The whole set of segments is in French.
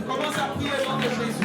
Commence à prier le nom de Jésus.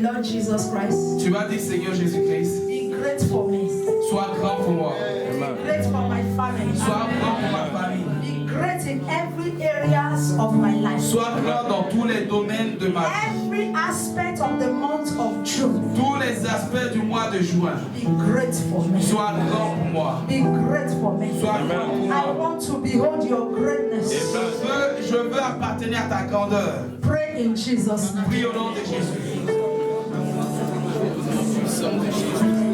Lord Jesus Christ, tu vas dire Seigneur Jésus-Christ, be great for me. Sois grand pour moi. Be great for my family. Sois grand pour ma famille. Be great in every areas of my life. Sois grand dans tous les domaines de ma vie. Every aspect of the month of June. Tous les aspects du mois de juin. Be great for me. Sois grand pour moi. Be great for me. Sois grand pour moi. I want to behold your greatness. Je veux appartenir à ta grandeur. Pray in Jesus' name. Prie au nom de Jésus. Puissant de Jésus.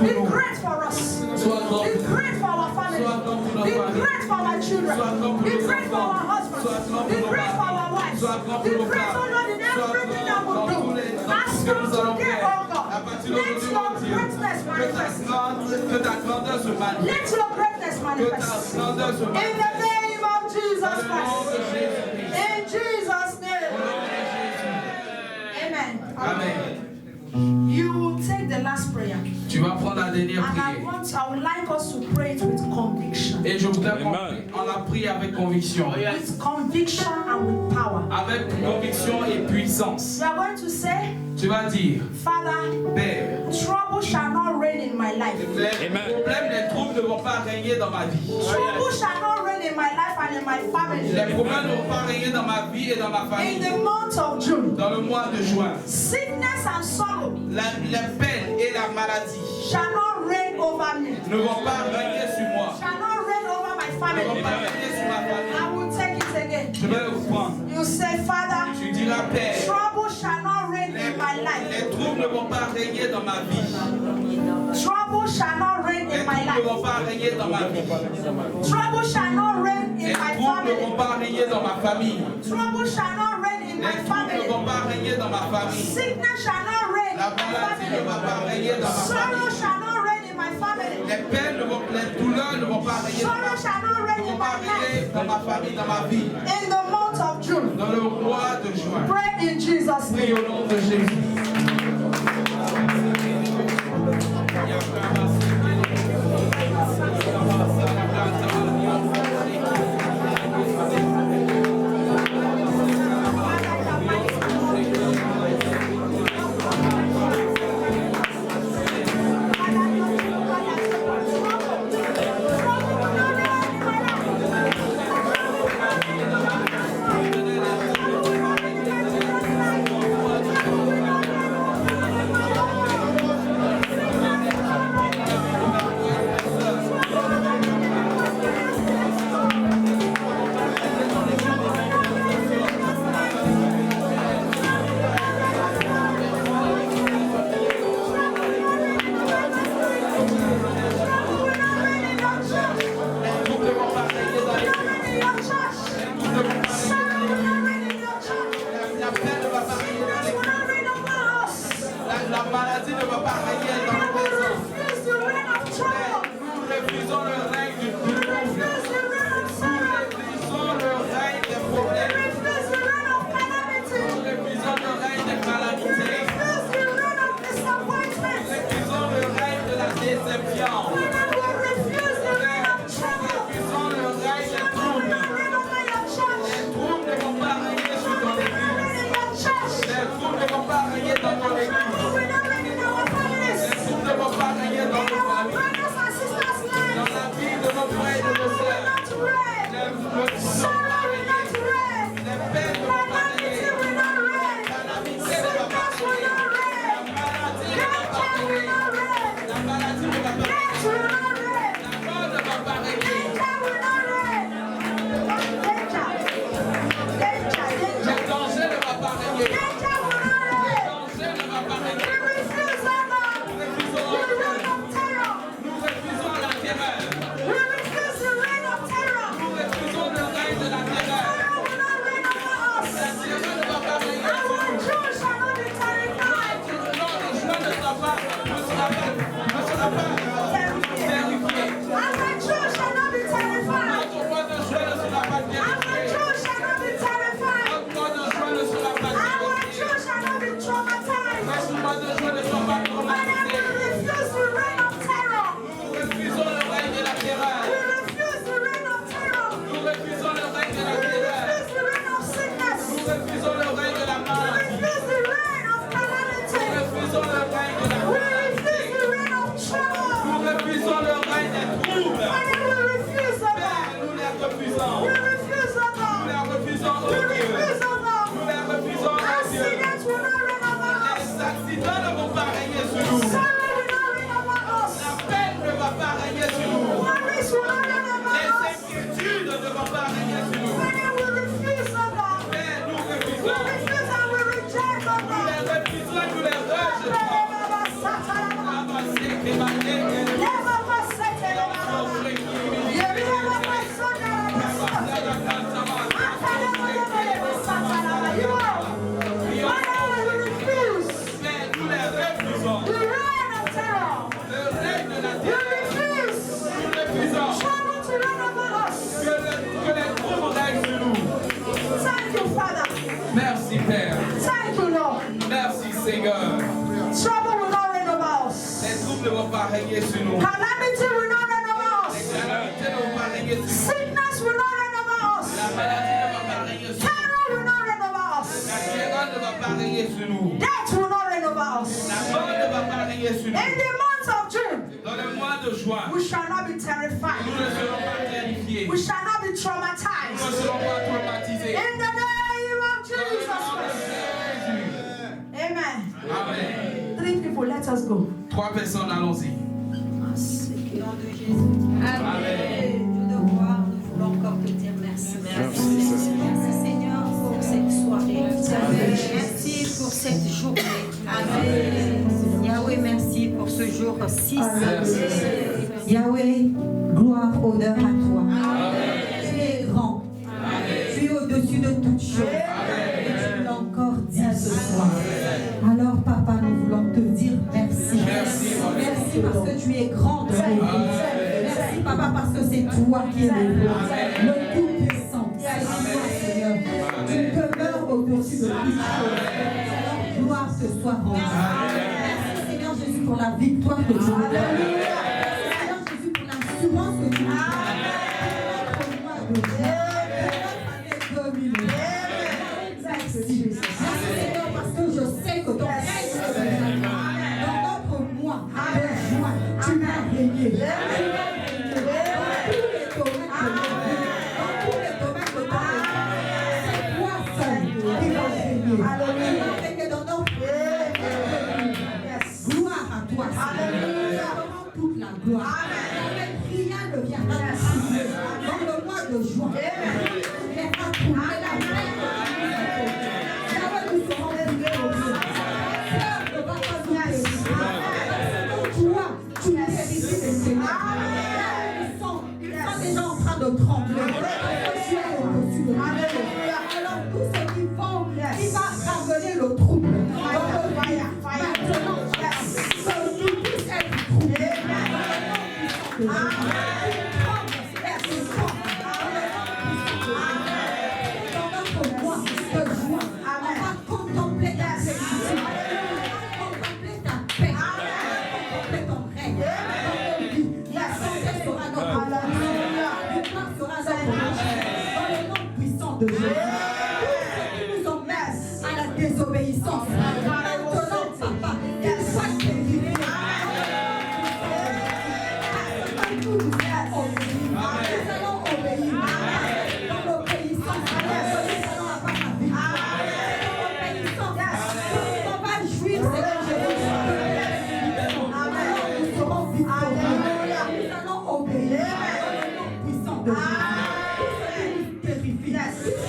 pour Be nous. great for us. Sois grand Be pour nous. great for our family. Sois grand pour nos Be familles. great for our children. Sois grand pour Be nos great for our enfants. husbands. Sois grand Be pour nos great for maris. our wives. Sois grand Be pour nos great, femmes. oh Lord, in Sois everything that grand we dans do. tout As ce que from nous allons today, faire. oh À God, partir let d'aujourd'hui, your mon Dieu, greatness manifest. que ta grandeur se manifeste. Let your greatness Que ta manifest. grandeur se In the manifeste. name of Dans Jesus le nom de Christ. Jésus-Christ. In Jesus' name. Au nom de Jésus. Amen. Amen. You will take the last prayer. Tu vas prendre la dernière And I prière. would like us to pray it with conviction. Et je voudrais Amen. qu'on la prie avec conviction. With conviction and with power. Avec conviction et puissance. You are going to say, Tu vas dire, Father, Père, trouble shall not reign in my life. les problèmes, les troubles ne vont pas régner dans ma vie. Trouble shall not reign in my life and in my family. Les problèmes ne vont pas régner dans ma vie et dans ma In famille. the month of June, Dans le mois de juin, sickness and sorrow la peine et la maladie shall not reign over me. ne vont pas régner sur moi. Shall not reign over my Ne vont family. pas régner sur ma famille. I will take it again. Je vais le prendre. You say, Father, Tu diras, Père, trouble shall not reign in my les life. troubles ne vont pas régner dans ma vie. Trouble shall not reign Les in my troubles ne life. vont pas régner dans ma vie. Trouble shall not reign Les in my troubles ne vont family. pas régner dans ma famille. Trouble shall not reign in Les my troubles ne family. vont pas régner dans ma famille. Sickness shall not reign La in my maladie ne va pas family. régner dans ma Sorrow famille. shall not reign in my family. Les peines ne vont, les douleurs ne vont pas régner dans Sorrow ma shall not ne reign vont in pas my life. régner dans ma famille, dans ma vie. In the month of June, Dans le mois de juin. pray in Jesus' Prie name. au nom de Jésus. La peine ne va pas régner dans les la maladie ne va pas régner dans nos maisons. Nous refusons le règne du trouble. Nous refusons le règne des problèmes. Nous refusons le règne des calamités. Refusons le règne de la déception. Refusons le règne des troubles. Les troubles ne vont pas régner sur ton église. Les troubles ne vont pas régner dans ton église. Les troubles ne vont pas régner dans nos familles. Dans la vie de nos frères et de nos sœurs. Les troubles ne vont pas régner. Les peines ne vont pas régner. La calamité ne va pas régner. La maladie ne va pas régner. La mort ne va pas régner. Le danger ne va pas régner. Le danger ne va pas Thank you, Lord. Merci Seigneur. Trouble will not reign over us. Les troubles ne vont pas régner sur nous. Calamity will not reign over us. Les calamités ne vont pas régner sur nous. Sickness will not reign over us. La maladie ne va pas régner sur nous. Terror will not reign over us. La terreur ne va pas régner sur nous. Death will not reign over us. La mort ne va pas régner sur In nous. the month of June, Dans le mois de juin, we shall not be nous terrified. ne serons pas terrifiés. We shall not be Nous ne traumatized. serons pas traumatisés. In the name of Dans le Jesus nom de Christ. Jésus. Amen. Amen. 3 people, let us go. 3 personnes, allons-y. Amen. Dieu de gloire, nous voulons encore te dire merci. Merci Seigneur pour cette soirée. Merci pour cette journée. Amen. Yahweh, merci pour ce jour 6. Yahweh, gloire, honneur à toi. Tu es grand. Tu es au-dessus de toutes choses. Et tu l'as encore dit ce soir. Alors, Papa, nous voulons te dire merci. Merci parce que tu es grand. Merci, Papa, parce que c'est toi qui es le Tout-Puissant. C'est toi, Seigneur. Tu demeures au-dessus de toutes choses. Alors, gloire te soit rendue. Merci, Seigneur Jésus, pour la victoire que tu nous donnes. Merci, Seigneur Jésus, pour l'assurance que tu nous donnes. Pour notre mois de juin, pour notre année 2000. Merci, Seigneur, parce que je sais que ton règne dans notre mois de juin, tu m'as régné. Gloire à toi, Seigneur. Toute la gloire. Rien ne viendra t'assister dans le mois de juin. Viendra trouver la main. Nous serons brûlés au Dieu. Peur ne va pas nous périr. Toi, tu mérites les Seigneurs. Ils sont déjà en train de trembler. Tu es au-dessus de nous. Alors tous ceux qui vont, qui va ramener le trouble. Maintenant, que nous puissions être troublés. Dans notre mois de juin, on va contempler ta sécurité. On va contempler ta paix. On va contempler ton règne. La santé sera notre vie. Victoire sera notre vie. Dans le nom puissant de Jésus. Tous ceux qui nous emmènent à la désobéissance. Maintenant, Papa, qu'ils soient délivrés. Nous allons obéir. Dans l'obéissance, nous allons avoir la victoire. Dans l'obéissance, on va jouir, Seigneur Jésus. Alors nous serons victorieux. Nous allons obéir dans le nom puissant de Jésus. Tout ce qui nous terrifie, tout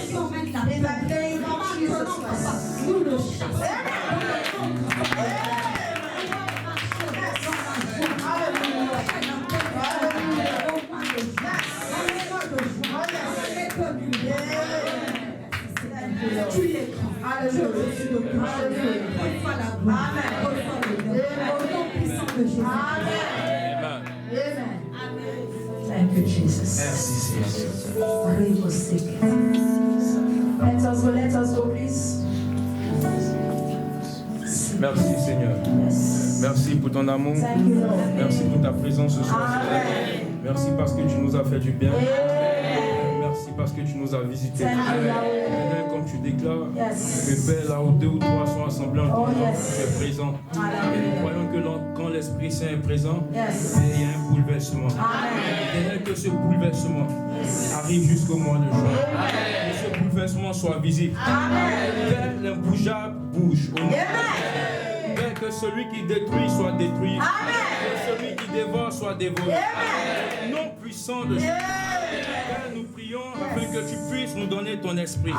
ce qui emmène la paix, maintenant, Papa, nous le chassons. Tu es grand. Alléluia. Reçois la gloire. Reçois l'honneur. Au nom puissant de Jésus. Amen. Thank you, Jesus. Merci Seigneur. Let us go, please. Merci Seigneur. Yes. Merci pour ton amour. Thank you, Lord. Merci pour ta présence ce soir. Amen. Merci parce que tu nous as fait du bien. Amen. Merci parce que tu nous as visités. Thank you, Lord. Seigneur, comme tu déclares, Yes. que Père, là où 2 ou 3 sont assemblés en ton Oh, nom, yes. tu es présent. Et nous croyons que quand l'Esprit Saint est présent, Yes. il y a un bouleversement. Amen. Et que ce bouleversement arrive jusqu'au mois de juin. Que ce bouleversement soit visible. Père, l'imbougeable bouge. Au nom de Jésus. Père, que celui qui détruit soit détruit. Que celui qui dévore soit dévoré. Nom puissant de Jésus. Père, nous prions afin que tu puisses nous donner ton esprit.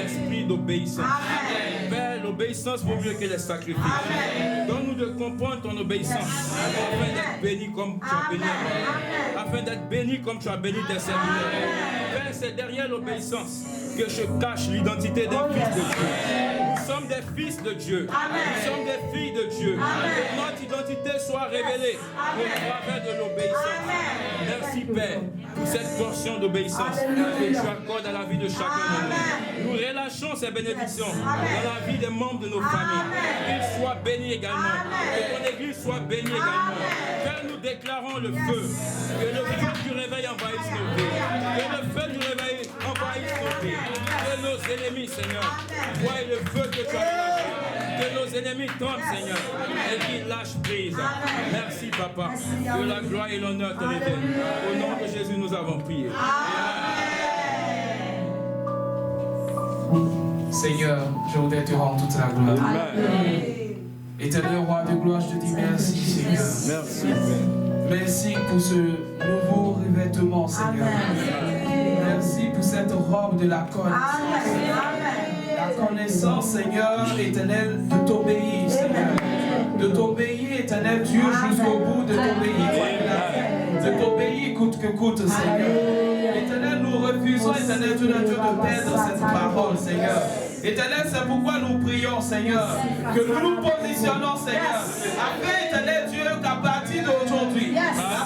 L'esprit d'obéissance. Père, l'obéissance vaut mieux que les sacrifices. Donne-nous de comprendre ton obéissance. Afin d'être béni comme tu as béni. Afin d'être béni comme tu as béni tes serviteurs. Père, c'est derrière l'obéissance que se cache l'identité d'un fils de Dieu. Nous sommes des fils de Dieu. Nous sommes des filles de Dieu. Que notre identité soit révélée au travers de l'obéissance. Merci Père pour cette portion d'obéissance que tu accordes à la vie de chacun de nous. Nous relâchons ces bénédictions dans la vie des membres nos familles. Qu'ils soient bénis également. Que ton église soit bénie également. Que nous déclarons le feu. Que le feu du réveil envahisse nos vies. Que le feu du réveil envahisse nos vies. Que nos ennemis, Seigneur, voient le feu que tu as lâché. Que nos ennemis tombent, Seigneur, et qu'ils lâchent prise. Merci, Papa. Que la gloire et l'honneur te reviennent. Au nom de Jésus, nous avons prié. Seigneur, je voudrais te rendre toute la gloire. Amen. Éternel roi de gloire, je te dis merci, Seigneur. Merci. Merci pour ce nouveau revêtement, Seigneur. Merci pour cette robe de la connaissance. La connaissance, Seigneur, éternel, de t'obéir, Seigneur. De t'obéir, éternel Dieu, jusqu'au bout de t'obéir. De t'obéir coûte que coûte, Seigneur. Éternel, nous refusons, éternel Dieu, de perdre cette parole, Seigneur. Éternel, c'est pourquoi nous prions, Seigneur, que nous nous positionnons, Seigneur, afin, éternel Dieu, qu'à partir d'aujourd'hui, à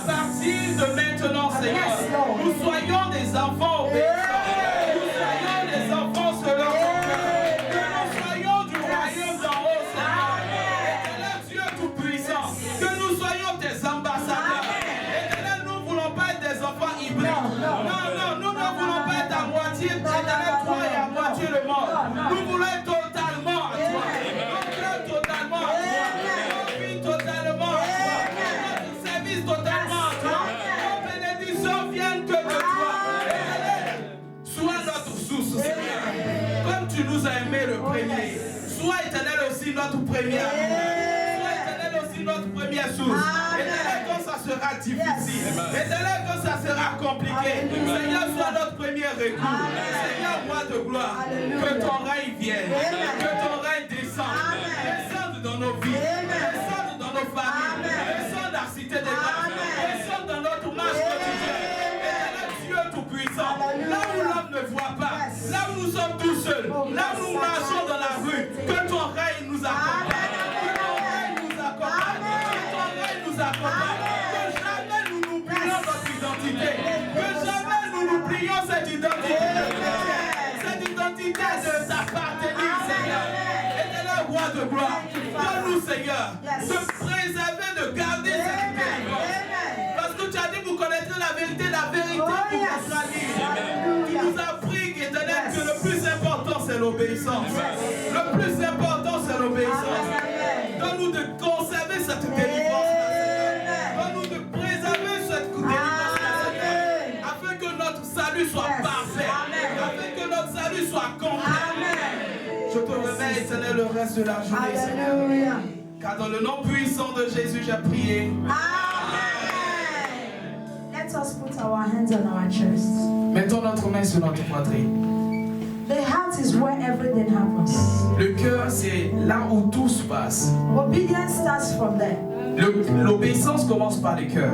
partir de maintenant, Seigneur, nous soyons des enfants obéissants, nous soyons des enfants selon ton cœur, que nous soyons du royaume d'en haut, Seigneur. Éternel Dieu tout-puissant, que nous soyons tes ambassadeurs. Éternel, nous ne voulons pas être des enfants hybrides. Non, nous ne voulons pas être à moitié, éternel, toi et à moitié le monde. Nous voulons être totalement à toi. Notre cœur totalement à toi. Notre vie totalement à toi. Notre service totalement à toi. Nos bénédictions viennent que de toi. Sois notre source, Seigneur. Comme tu nous as aimés le premier. Sois éternel aussi notre premier amour. Sois éternel aussi notre première source. Éternel quand ça sera difficile. Éternel quand ça sera compliqué. Seigneur, sois notre premier recours. Seigneur, roi de gloire. Que ton règne vienne. Que ton règne descende. Descende dans nos vies. Descende dans nos familles. Descende à Cité des Grâces. Descende dans notre marche quotidienne. Éternel Dieu tout-puissant. Là où l'homme ne voit pas. Là où nous sommes tout seuls. Là où nous marchons dans la rue. Que ton règne nous accompagne. Que ton règne nous accompagne. Que ton règne nous accompagne. Que jamais nous n'oublions notre identité. Que jamais nous n'oublions cette identité. Cette identité de t'appartenir, Seigneur. Éternel roi de gloire. Donne-nous, Seigneur, de préserver, de garder cette intelligence. Parce que tu as dit, vous connaîtrez la vérité vous sera libre. Tu nous as appris, éternel, que le plus important, c'est l'obéissance. Le plus important, c'est l'obéissance. Donne-nous de conserver cette délivrance. Donne-nous de préserver cette délivrance, Seigneur, afin que notre salut soit parfait, afin que notre salut soit complet. Je te remercie, éternel, le reste de la journée, Seigneur. Car dans le nom puissant de Jésus, j'ai prié. Let us put our hands on our chest. Mettons notre main sur notre poitrine. The heart is where everything happens. Le cœur, c'est là où tout se passe. Obedience starts from there. L'obéissance commence par le cœur.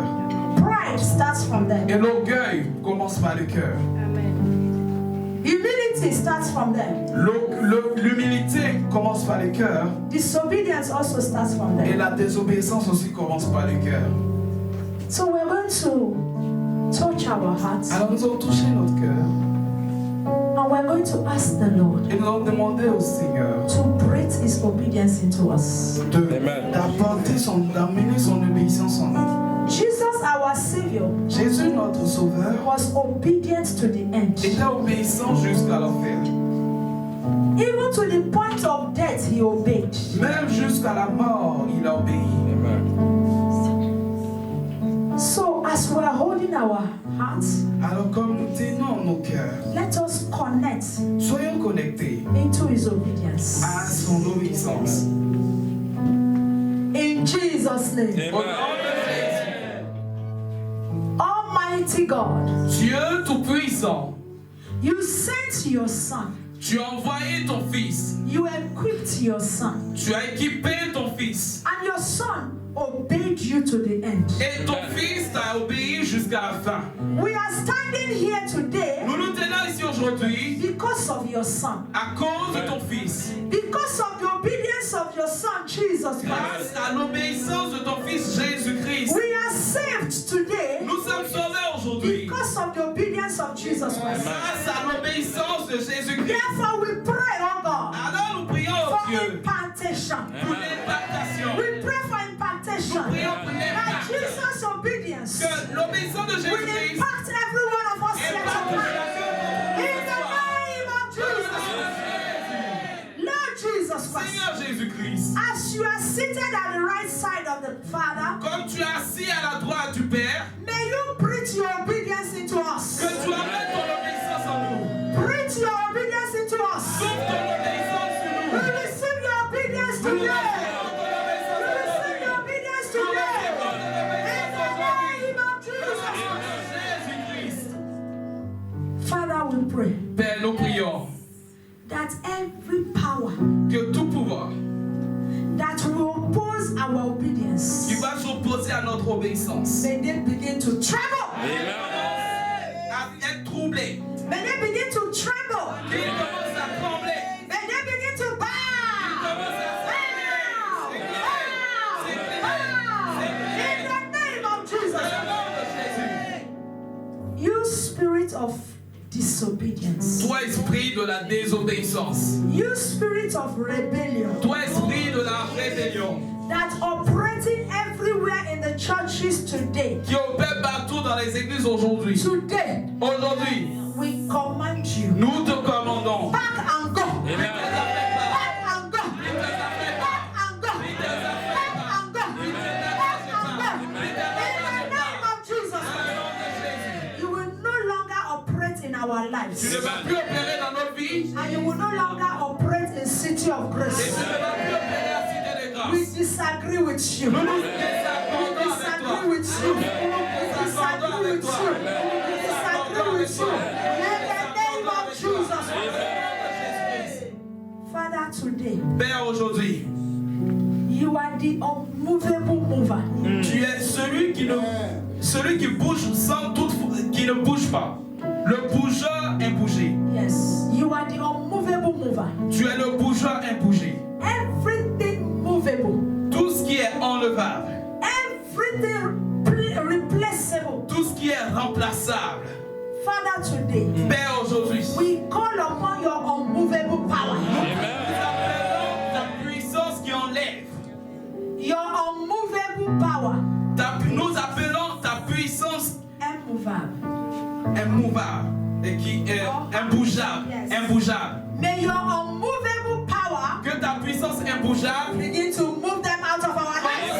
Pride starts from there. Et l'orgueil commence par le cœur. Humility starts from there. L'humilité commence par le cœur. Disobedience also starts from Et there. la désobéissance aussi commence par le cœur. So we're going to touch our hearts Alors nous allons toucher notre cœur. and we're going to ask the Lord Et nous allons demander au Seigneur to breathe His obedience into us. d'amener son obéissance en nous. Jesus, our Savior, Jésus, notre Sauveur, was obedient to the end. était obéissant jusqu'à l'enfer. Even to the point of death, He obeyed. Même jusqu'à la mort, il a obéi. So as we are holding our hearts, Alors comme nous tenons nos cœurs, let us connect soyons connectés into His obedience. à son obéissance. In Jesus' name. Au nom de Jésus, Almighty God, Dieu Tout-Puissant, you sent your Son. tu as envoyé ton Fils, You equipped your Son. tu as équipé ton Fils, And your Son obeyed you to the end. et ton Fils t'a obéi jusqu'à la fin. We are standing here today Nous nous tenons ici aujourd'hui because of your Son. à cause de ton Fils, Because of the obedience of your Son, Jesus grâce Christ. à l'obéissance de ton Fils Jésus-Christ. We are saved today Nous sommes sauvés aujourd'hui because of the obedience of Jesus Christ. grâce à l'obéissance de Jésus-Christ. Therefore we pray, oh God, Alors nous prions au for Dieu Dieu. impartation. Pour l'impartation. We pray for impartation. Nous prions pour That l'impartation. Jesus' obedience Que l'obéissance de will Jésus-Christ impact every one of us here impacte tonight. chacun In the name of Jesus. Lord Jesus Christ. Seigneur Jésus-Christ, As you are seated at the right side of the Father, comme tu es assis à la droite du Père, may you preach your obedience into us. que tu amènes ton obéissance en nous. Preach your obedience into us. Souffle ton obéissance sur We nous. receive your obedience Nous today. recevons ton We obéissance receive your aujourd'hui. obedience Nous today. recevons ton In obéissance the aujourd'hui. name of Jesus. Seigneur Jésus-Christ. Father, we pray Père, nous prions that every power que tout pouvoir that will oppose our obedience, qui va s'opposer à notre obéissance may they begin to tremble. à être troublé, May they begin to tremble. qu'il commence à trembler, May they begin to bow. commence à Bow. Bow. In the name of Jesus. au nom de Jésus. You spirit of disobedience. Toi, esprit de la désobéissance, You spirit of rebellion toi, esprit de la rébellion, that operating everywhere in the churches today. qui opère partout dans les églises aujourd'hui. Today, Aujourd'hui, we command you. nous te commandons. Back and go. Amen. Back and go. Back and go. Back and go. Back and go. In the name of Jesus. You will no longer operate in our Tu lives. ne vas plus opérer dans nos vies And you will no longer operate in City of et Grace. tu ne vas plus opérer à Cité des We Grâces. disagree with you. Nous nous We désaccordons avec disagree toi. with you. We disagree with you. We disagree with you. In the name of Jesus. Father, today, Père, aujourd'hui, you are the unmovable mover. tu es celui qui bouge sans toute, qui ne bouge pas. Le bougeur imbougé. Yes, you are the unmovable mover. Tu es le bougeur imbougé. Everything movable, Tout ce qui est enlevable, everything replaceable. tout ce qui est remplaçable. Father, today, Père, aujourd'hui, we call upon your unmovable power. nous appelons ta puissance qui enlève. Your unmovable power. Nous appelons ta puissance Immovable. immouvable et qui est imbougeable. Yes. Imbougeable. May your unmovable power Que ta puissance imbougeable begin to move them out of our lives.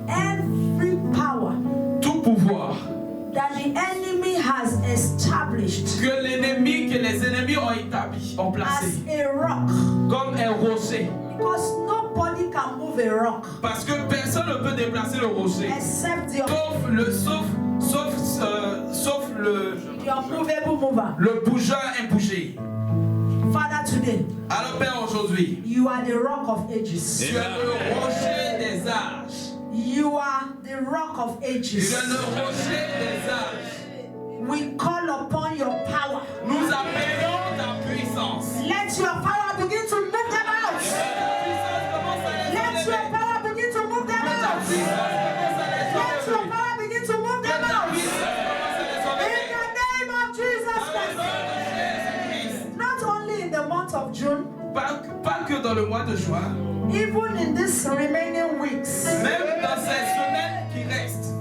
Every power tout pouvoir that the enemy has established que les ennemis ont établi, ont as placé a rock, comme un rocher. because nobody can move a rock Parce que personne ne peut déplacer le rocher. except the Sauf unmovable mover. le bougeur imbougé. Father, today, Alors Père, aujourd'hui, you are the rock of ages. tu es le rocher des âges. You are the rock of Tu ages. es le rocher des âges. We call upon your power. Nous appelons ta puissance. Let your power begin to move them out. Let your power begin to move them out. Let your power begin to move them out. In the name of Jesus Christ. Not only in the month of June, Pas que dans le mois de juin, even in these remaining weeks. même dans ces semaines qui restent.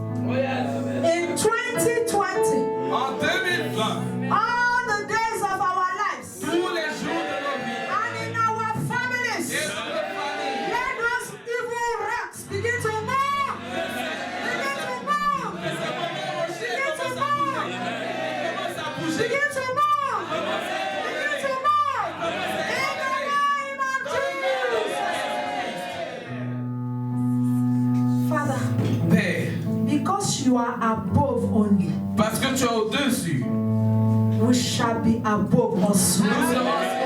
In 2020, En 2020, all the days of our lives tous les jours de nos vies, and in our families, et dans nos familles, let those evil rocks begin to move. Begin to move. Begin to move. Begin to move. Begin to move. In the name of Jesus. Father, Père, because you are above only, parce que tu es au-dessus, we shall be above also. nous serons au-dessus.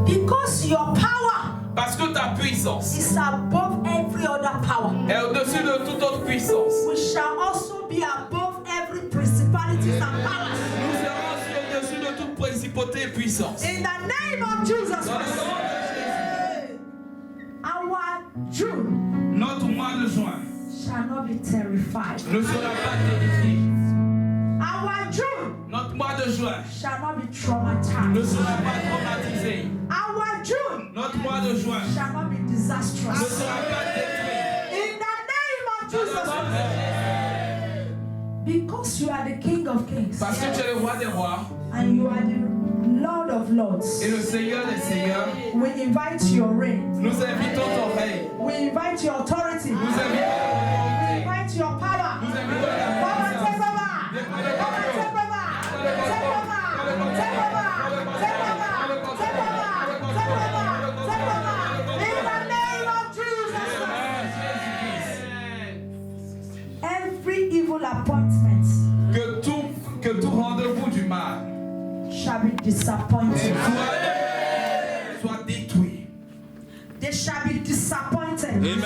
Because your power Parce que ta puissance is above every other power, est au-dessus de toute autre puissance. we shall also be above every principalities and powers. Nous serons au-dessus de toute principauté et puissance. In the name of Jesus Dans le Christ. nom de Jésus, Our June notre mois de juin shall not be terrified. ne sera pas terrifié. Our June Notre mois de juin shall not be ne traumatized. sera pas traumatisé. Our June Notre mois de juin shall not be ne disastrous. sera pas détruit. In the name of Dans le Jesus nom de Christ. Jésus. Because you are the King of Kings Parce que tu es le roi des rois and you are the Lord of Lords, et le Seigneur des seigneurs, we invite your reign. nous invitons ton règne. We invite your authority. Nous invitons ton We autorité. invite your power. Nous invitons ta Come and take puissance. over. Come and take over. Take over. Take over. Take over. Take over. Take over. Take over. In the name of Jesus Christ. Every evil appointment Que tout rendez-vous du mal shall be disappointed. soit détruit. They shall be disappointed. Amen.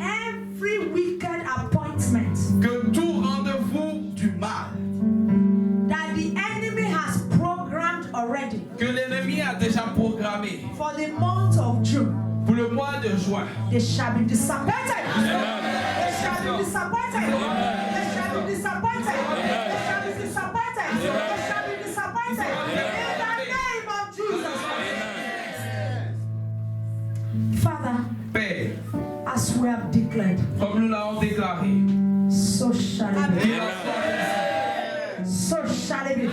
Every wicked appointment Que tout rendez-vous du mal that the enemy has programmed already que l'ennemi a déjà programmé for the month of June, pour le mois de juin, they shall be disappointed. They shall be disappointed. They shall be disappointed. They shall be disappointed. They shall be disappointed. In the name of Jesus. Father, Père, as we have declared, comme nous l'avons déclaré, so shall it be. qu'il en soit So shall it be.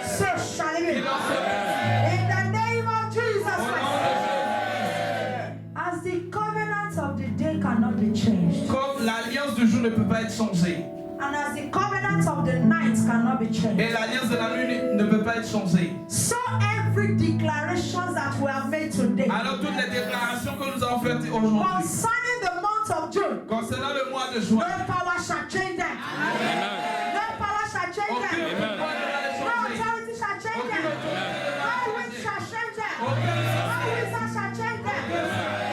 So shall it be. In the name of Jesus Christ. As the covenant of the day cannot be changed, comme l'alliance du jour ne peut pas être changée and as the covenant of the night cannot be et changed, l'alliance de la nuit ne peut pas être changée. so every declaration that we have made today Alors toutes les déclarations que nous avons faites aujourd'hui concerning the month of June, concernant le mois de no juin, power shall change them. No power shall change aucune them. pouvoir ne va les No changer. authority shall change them. No wind shall change them. No wizard shall change them.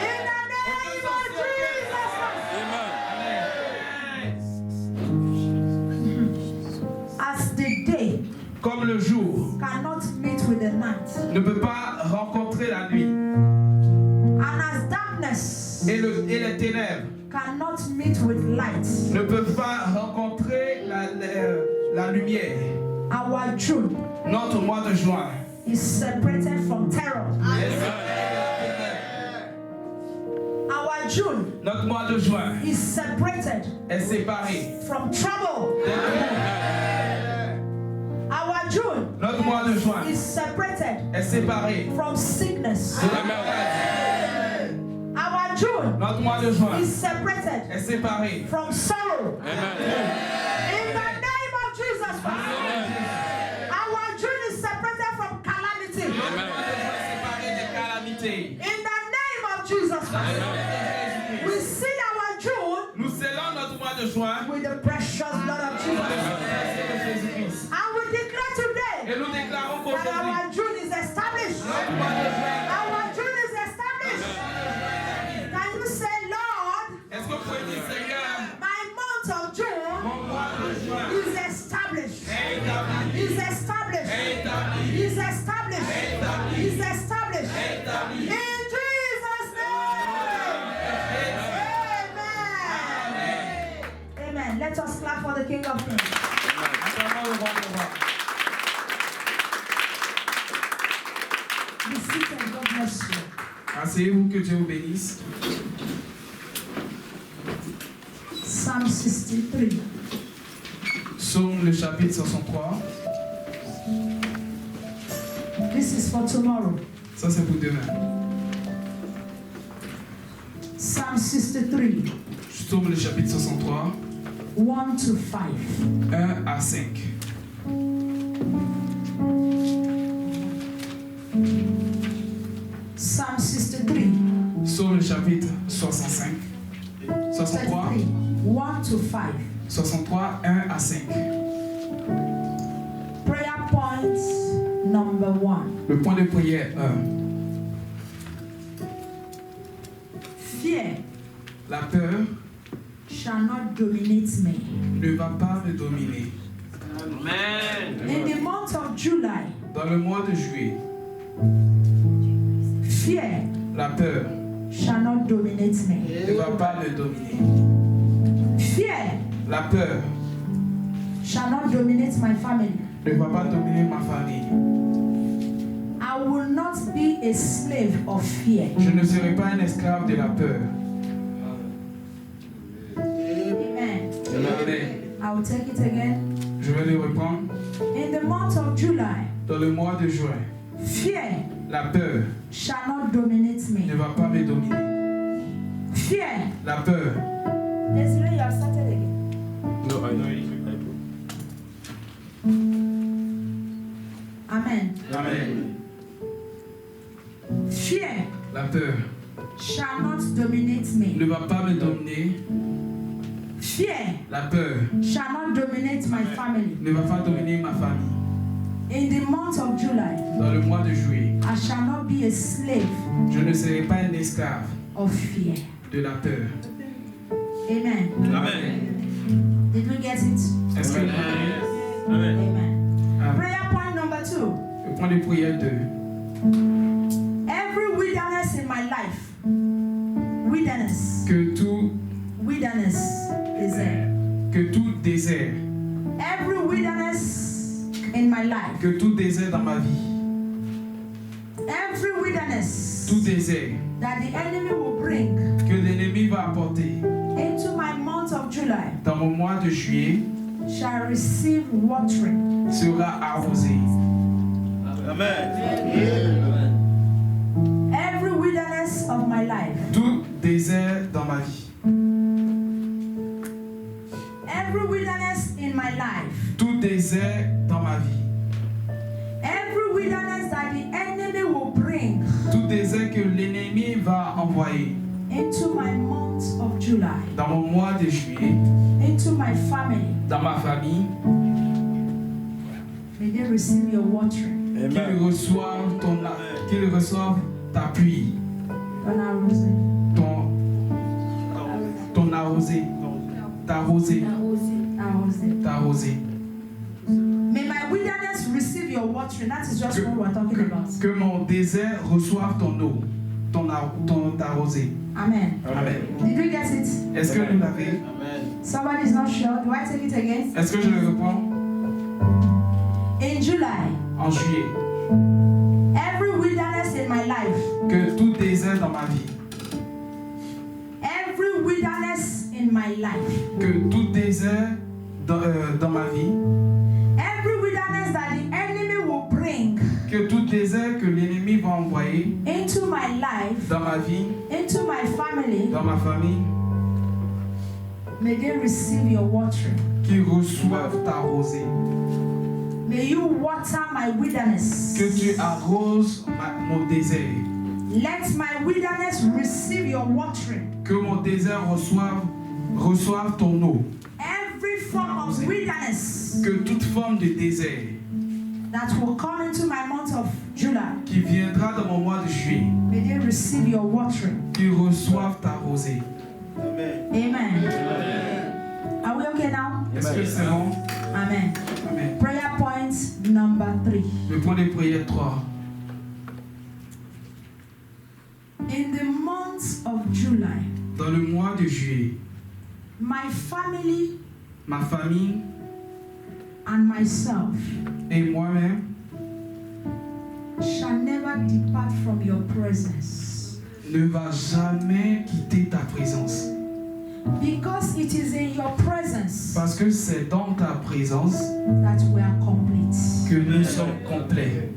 In the name of Jesus Christ. As the day Comme le jour cannot meet with the night, ne peut pas rencontrer la nuit and as darkness et les ténèbres cannot meet with light, ne peuvent pas rencontrer la lumière, our June notre mois de juin is separated from terror. Our June notre mois de juin is separated est séparé. from trouble. Our June Notre mois de juin is separated est séparé. from sickness. de la maladie. Our June Notre mois de juin is separated est séparé. from sorrow. In the name of Jesus Christ. Our June is separated from calamity. Notre mois de juin est séparé des calamités. In the name of Jesus Christ. We seal our June Nous scellons notre mois de juin with the precious blood of Jesus. de Jésus-Christ. And we declare today Et nous déclarons that qu'aujourd'hui, our June is established. notre mois de juin, Our June is established. Can you say, Lord, est-ce que vous pouvez dire, Seigneur, my month of June mon mois de juin is established. est établi, Is established. est établi, Is established. Is established. est établi. In Jesus' name. Amen. Amen. Let us clap for the King of Kings. Acclamons le roi des rois. Be seated. God bless you. Asseyez-vous, que Dieu vous bénisse. Psalm 63. Psaume le chapitre 63. This is for tomorrow. Ça c'est pour demain. Psalm 63. Psaume le chapitre 63, 1 to 5. 1 à 5. Psalm 63. Psaume le chapitre 65. 63, 1 to 5. 63, 1 à 5. Prayer point number 1. Le point de prière 1. Fear La peur shall not dominate me. ne va pas me dominer. In the month of July, Dans le mois de juillet, fear la peur shall not dominate me. ne va pas me dominer. Fear La peur shall not dominate my family. ne va pas dominer ma famille. I will not be a slave of fear. Je ne serai pas un esclave de la peur. Amen. Amen. I will take it again. Je vais le reprendre. In the month of July, Dans le mois de juin, fear la peur shall not dominate ne me. va pas me dominer. Fear. La peur, Desiree, you have started again. No, I know it. Amen. Amen. Fear La peur shall not dominate me. ne va pas me dominer. Fear La peur shall not dominate my family. ne va pas dominer ma famille. In the month of July, Dans le mois de juillet, I shall not be a slave je ne serai pas un esclave of fear. de la peur. Amen. Amen. Did we get it? Est-ce que vous Amen. Amen. Amen. Prayer point number 2. Je prends les prières 2. Every wilderness in my life, wilderness is there. Que tout désert, Every wilderness in my life, que tout désert dans ma vie, every wilderness tout désert that the enemy will bring que l'ennemi va apporter into my month of July dans mon mois de juillet shall receive watering. sera arrosé. Amen. Every wilderness of my life, Tout désert dans ma vie, every wilderness in my life, tout désert dans ma vie, every wilderness that the enemy will bring tout désert que l'ennemi va envoyer into my month of July, dans mon mois de juillet, into my family, dans ma famille, may they receive your watering. qu'ils reçoivent ta pluie, When I was in, ton arrosé, ta rosée, ta rosée. may my wilderness receive your watering. That is just what we're talking about. Que mon désert reçoive ton eau, ta rosée. Amen. Amen. Did we get it? Est-ce que vous l'avez? Somebody is not sure. Do I take it again? Est-ce que je le reprends? In July, En juillet, every wilderness in my life, que tout désert dans ma vie, every wilderness in my life, que tout désert dans ma vie, every wilderness that the enemy will bring que tout désert que l'ennemi va envoyer into my life, dans ma vie, into my family, dans ma famille, may they receive your watering. qu'ils reçoivent ta rosée. May you water my wilderness. Que tu arroses mon désert. Let my wilderness receive your watering. Que mon désert reçoive ton eau. Every form of wilderness Que toute forme de désert that will come into my month of July, qui viendra dans mon mois de juillet, may they receive your watering. qu'ils reçoivent ta rosée. Amen. Are we okay now? Est-ce que c'est bon? Amen. Amen. Prayer point number 3. Je prends les prières 3. In the month of July, Dans le mois de juillet, my family ma famille and myself et moi-même shall never depart from your presence, ne va jamais quitter ta présence. because it is in your presence Parce que c'est dans ta présence that we are complete. que nous sommes complets.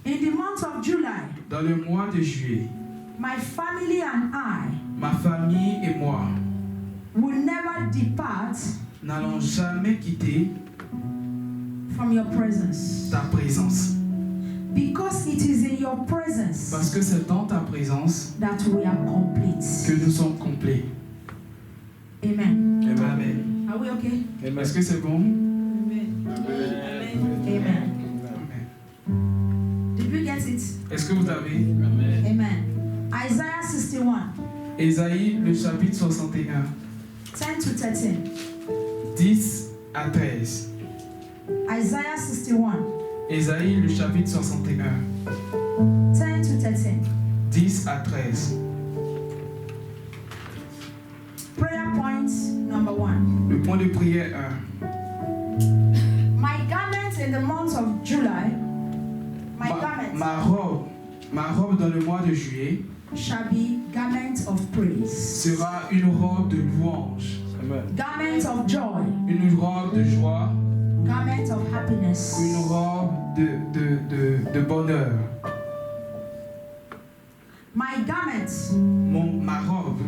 In the month of July, Dans le mois de juillet, my family and I ma famille et moi will never depart n'allons jamais quitter from your presence, ta présence. because it is in your presence Parce que c'est dans ta présence that we are complete. que nous sommes complets. Amen. Amen. Are we okay? Est-ce que c'est bon? Amen. Amen. Did we get it? Est-ce que vous avez? Amen. Isaiah 61, Ésaïe, le chapitre 61, 10 to 13. 10 à 13. Isaiah 61, Ésaïe, le chapitre 61, 10 to 13. 10 à 13. Prayer point number 1. Le point de prière 1. My garment in the month of July, my garment Ma robe dans le mois de juillet shall be garment of praise, sera une robe de louange, garment of joy, une robe de joie, garment of happiness, une robe de bonheur. my garment Ma robe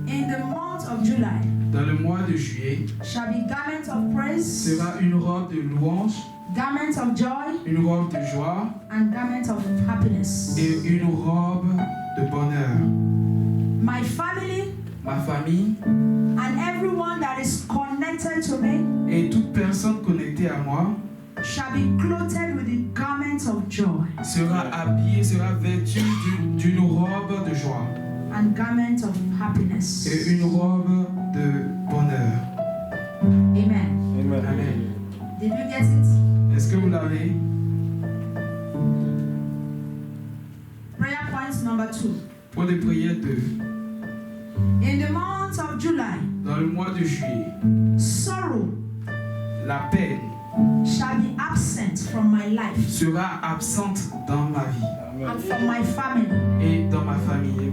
in the month of July dans le mois de juillet shall be garment of praise, sera une robe de louange, garment of joy, une robe de joie and garment of happiness. et une robe de bonheur. My family Ma famille and everyone that is connected to me et toute personne connectée à moi shall be clothed with the garment of joy sera habillée, sera vêtue d'une robe de joie and garment of happiness. et une robe de bonheur. Amen. Amen. Did you get it? Est-ce que vous l'avez? Prayer point number 2. Pour de prière 2. In the month of July, Dans le mois de juillet, sorrow la peine shall be absent from my life sera absente dans ma vie and from my family. et dans ma famille.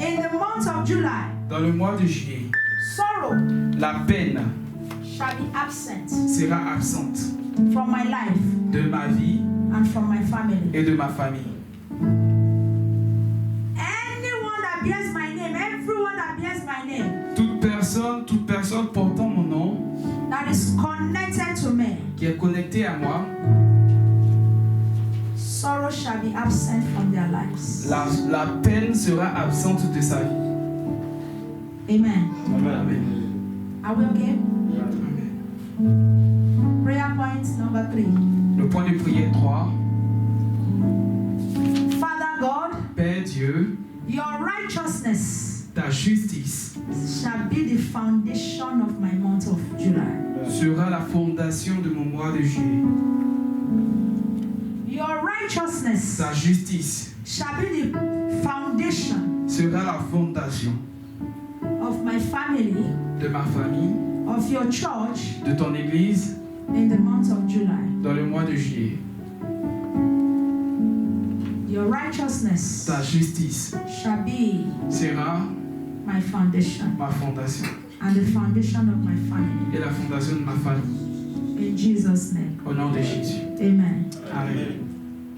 In the month of July, Dans le mois de juillet, sorrow la peine shall be absent sera absente from my life de ma vie and from my family. et de ma famille. Anyone that bears my name, everyone that bears my name, Toute personne portant mon nom, that is connected to me, qui est connectée à moi, sorrow shall be absent from their lives. la peine sera absente de sa vie. Amen. Amen. Are we okay? Amen. Prayer point number 3. Le point de prière 3. Father God, Père Dieu, your righteousness ta justice shall be the foundation of my month of July. sera la fondation de mon mois de juillet. Your righteousness Ta justice shall be the foundation sera la fondation of my family, de ma famille, of your church de ton église in the month of July. dans le mois de juillet. Your righteousness Ta justice shall be sera my foundation ma fondation and the foundation of my family. et la fondation de ma famille. In Jesus' name. Au nom de Jésus. Amen. Amen.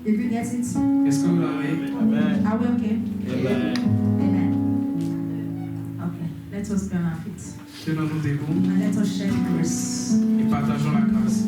Did you get it? Est-ce que vous l'avez? Are we okay? Amen. Amen. Okay, let us be on our feet Tenons-nous debout and let us share the grace. et partageons la grâce.